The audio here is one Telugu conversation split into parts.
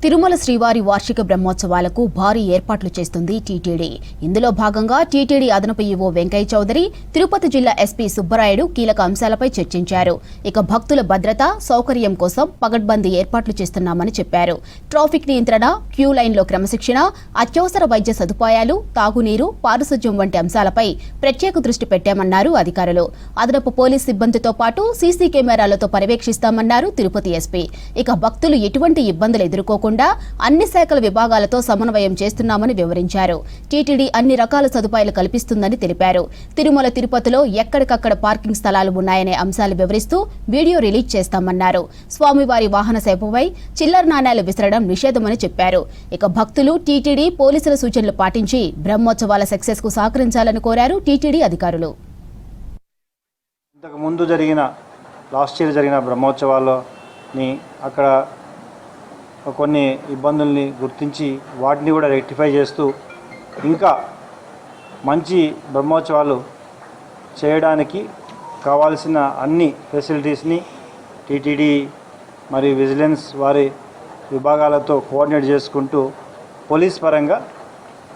తిరుమల శ్రీవారి వార్షిక బ్రహ్మోత్సవాలకు భారీ ఏర్పాట్లు చేస్తుంది టీటీడీ. ఇందులో భాగంగా టీటీడీ అదనపు ఈవో వెంకయ్య చౌదరి, తిరుపతి జిల్లా ఎస్పీ సుబ్బరాయుడు కీలక అంశాలపై చర్చించారు. ఇక భక్తుల భద్రత, సౌకర్యం కోసం పగడ్బందీ ఏర్పాట్లు చేస్తున్నామని చెప్పారు. ట్రాఫిక్ నియంత్రణ, క్యూ లైన్లో క్రమశిక్షణ, అత్యవసర వైద్య సదుపాయాలు, తాగునీరు, పారిశుధ్యం వంటి అంశాలపై ప్రత్యేక దృష్టి పెట్టామన్నారు అధికారులు. అదనపు పోలీస్ సిబ్బందితో పాటు సీసీ కెమెరాలతో పర్యవేక్షిస్తామన్నారు తిరుపతి ఎస్పీ. ఇక భక్తులు ఎటువంటి ఇబ్బందులు ఎదుర్కోకుండా అన్ని శాఖల విభాగాలతో సమన్వయం చేస్తున్నామని వివరించారు. టీటీడీ అన్ని రకాల సదుపాయాలు కల్పిస్తుందని తెలిపారు. తిరుమల తిరుపతిలో ఎక్కడికక్కడ పార్కింగ్ స్థలాలు ఉన్నాయనే అంశాలు వివరిస్తూ వీడియో రిలీజ్ చేస్తామన్నారు. స్వామివారి వాహన సేవపై చిల్లర నాణేలు విసరడం నిషేధమని చెప్పారు. ఇక భక్తులు టీటీడీ పోలీసుల సూచనలు పాటించి బ్రహ్మోత్సవాల సక్సెస్ కు సహకరించాలని కోరారు టీటీడీ అధికారులు. ఇంతకు ముందు లాస్ట్ ఇయర్ జరిగిన బ్రహ్మోత్సవాల్లోని అక్కడ కొన్ని ఇబ్బందుల్ని గుర్తించి వాటిని కూడా రెక్టిఫై చేస్తూ ఇంకా మంచి బ్రహ్మోత్సవాలు చేయడానికి కావాల్సిన అన్ని ఫెసిలిటీస్ని టీటీడీ మరియు విజిలెన్స్ వారి విభాగాలతో కోఆర్డినేట్ చేసుకుంటూ పోలీస్ పరంగా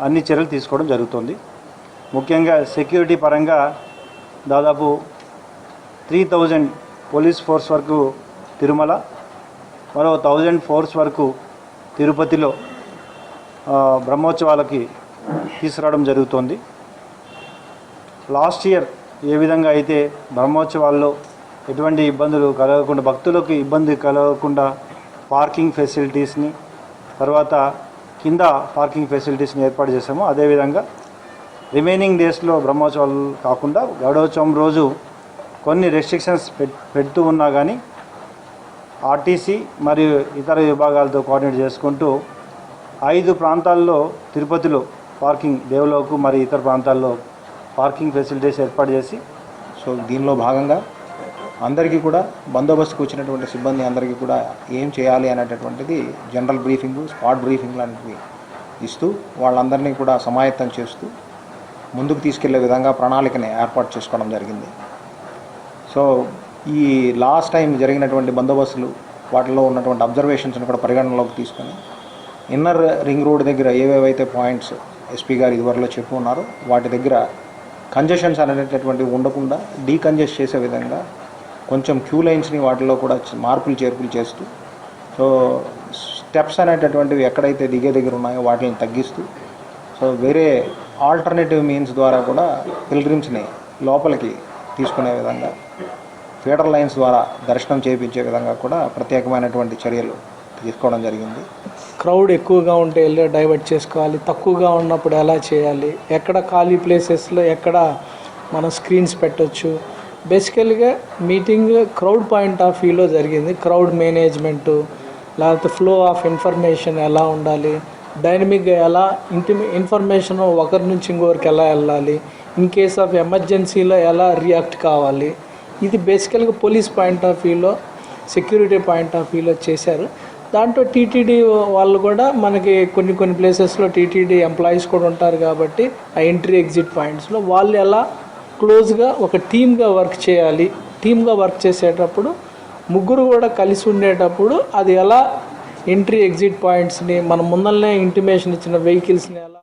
అన్ని చర్యలు తీసుకోవడం జరుగుతుంది. ముఖ్యంగా సెక్యూరిటీ పరంగా దాదాపు 3000 పోలీస్ ఫోర్స్ వరకు తిరుమల, మరో 1000 ఫోర్స్ వరకు తిరుపతిలో బ్రహ్మోత్సవాలకి తీసుకురావడం జరుగుతోంది. లాస్ట్ ఇయర్ ఏ విధంగా అయితే బ్రహ్మోత్సవాల్లో ఎటువంటి ఇబ్బందులు కలగకుండా, భక్తులకు ఇబ్బంది కలగకుండా పార్కింగ్ ఫెసిలిటీస్ని, తర్వాత కింద పార్కింగ్ ఫెసిలిటీస్ని ఏర్పాటు చేశామో అదేవిధంగా రిమైనింగ్ డేస్లో బ్రహ్మోత్సవాలు కాకుండా గరుడోత్సవం రోజు కొన్ని రెస్ట్రిక్షన్స్ పెడుతూ ఉన్నా కానీ ఆర్టీసీ మరియు ఇతర విభాగాలతో కోఆర్డినేట్ చేసుకుంటూ 5 ప్రాంతాల్లో తిరుపతిలో పార్కింగ్, దేవులోకు మరియు ఇతర ప్రాంతాల్లో పార్కింగ్ ఫెసిలిటీస్ ఏర్పాటు చేసి, సో దీనిలో భాగంగా అందరికీ కూడా బందోబస్తుకు వచ్చినటువంటి సిబ్బంది అందరికీ కూడా ఏం చేయాలి అనేటటువంటిది జనరల్ బ్రీఫింగ్, స్పాట్ బ్రీఫింగ్ లాంటివి ఇస్తూ వాళ్ళందరినీ కూడా సమాయత్తం చేస్తూ ముందుకు తీసుకెళ్లే విధంగా ప్రణాళికని ఏర్పాటు చేసుకోవడం జరిగింది. సో ఈ లాస్ట్ టైం జరిగినటువంటి బందోబస్తులు, వాటిలో ఉన్నటువంటి అబ్జర్వేషన్స్ని కూడా పరిగణనలోకి తీసుకొని ఇన్నర్ రింగ్ రోడ్ దగ్గర ఏవేవైతే పాయింట్స్ ఎస్పీ గారు ఇదివరలో చెప్పు ఉన్నారో వాటి దగ్గర కంజెషన్స్ అనేటటువంటివి ఉండకుండా డీకంజెస్ట్ చేసే విధంగా కొంచెం క్యూ లైన్స్ని వాటిలో కూడా చేర్పులు చేస్తూ, సో స్టెప్స్ అనేటటువంటివి ఎక్కడైతే దిగే దగ్గర ఉన్నాయో వాటిని తగ్గిస్తూ, సో వేరే ఆల్టర్నేటివ్ మీన్స్ ద్వారా కూడా పిల్గ్రిమ్స్ని లోపలికి తీసుకునే విధంగా, ఫీడర్ లైన్స్ ద్వారా దర్శనం చేయించే విధంగా కూడా ప్రత్యేకమైనటువంటి చర్యలు తీసుకోవడం జరిగింది. క్రౌడ్ ఎక్కువగా ఉంటే వెళ్ళి డైవర్ట్ చేసుకోవాలి, తక్కువగా ఉన్నప్పుడు ఎలా చేయాలి, ఎక్కడ ఖాళీ ప్లేసెస్లో ఎక్కడ మనం స్క్రీన్స్ పెట్టవచ్చు. బేసికల్గా మీటింగ్ క్రౌడ్ పాయింట్ ఆఫ్ వ్యూలో జరిగింది. క్రౌడ్ మేనేజ్మెంటు, లేకపోతే ఫ్లో ఆఫ్ ఇన్ఫర్మేషన్ ఎలా ఉండాలి, డైనమిక్గా ఎలా ఇన్ఫర్మేషన్ ఒకరి నుంచి ఇంకొకరికి ఎలా వెళ్ళాలి, ఇన్ కేస్ ఆఫ్ ఎమర్జెన్సీలో ఎలా రియాక్ట్ కావాలి, ఇది బేసికల్గా పోలీస్ పాయింట్ ఆఫ్ వ్యూలో, సెక్యూరిటీ పాయింట్ ఆఫ్ వ్యూలో చేశారు. దాంట్లో టీటీడీ వాళ్ళు కూడా మనకి కొన్ని ప్లేసెస్లో టీటీడీ ఎంప్లాయీస్ కూడా ఉంటారు కాబట్టి ఆ ఎంట్రీ ఎగ్జిట్ పాయింట్స్లో వాళ్ళు ఎలా క్లోజ్గా ఒక టీమ్గా వర్క్ చేయాలి, టీమ్గా వర్క్ చేసేటప్పుడు ముగ్గురు కూడా కలిసి ఉండేటప్పుడు అది ఎలా ఎంట్రీ ఎగ్జిట్ పాయింట్స్ని, మన ముందరనే ఇంటిమేషన్ ఇచ్చిన వెహికల్స్ని ఎలా